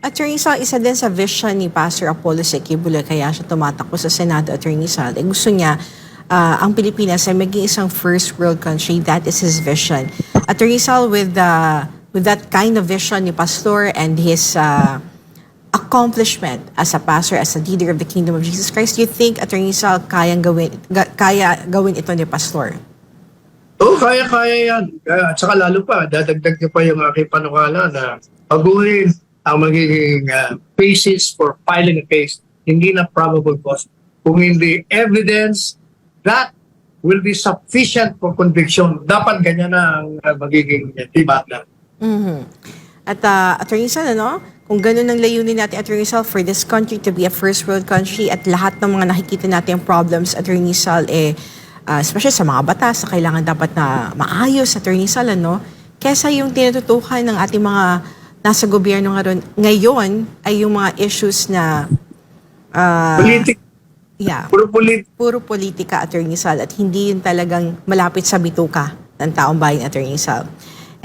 Attorney Sal, isa din sa vision ni Pastor Apollo Sequibula kaya siya tumatakbo sa Senado, Attorney Sal. Gusto niya ang Pilipinas ay maging isang first world country. That is his vision. Attorney Sal, with that kind of vision ni Pastor and his accomplishment as a pastor, as a leader of the Kingdom of Jesus Christ, do you think, Attorney Sal, kaya gawin ito ni Pastor? Oo, kaya-kaya yan. At saka lalo pa, dadagdag niyo pa yung aking panukala na baguhin ang magiging basis for filing a case, hindi na probable cause. Kung hindi evidence that will be sufficient for conviction, dapat ganyan na ang magiging tibata. At Attorney Sal, kung ganun ang layunin natin, Attorney Sal, for this country to be a first world country at lahat ng mga nakikita natin problems, Attorney Sal, especially sa mga batas na kailangan dapat na maayos, Attorney Sal, kesa yung tinututukan ng ating mga nasa gobyerno ngayon ay yung mga issues na puro politika, Attorney Sal, at hindi yun talagang malapit sa bituka ng taong bayan, Attorney Sal.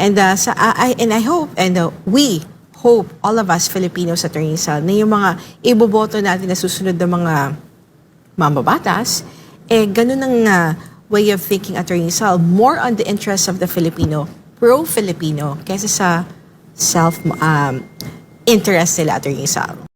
And I hope, and we hope, all of us Filipinos, Attorney Sal, na yung mga iboboto natin na susunod ng mga mambabatas, ganun ang way of thinking, Attorney Sal, more on the interests of the Filipino, pro-Filipino, kaysa sa self-interest nila, Attorney Sal.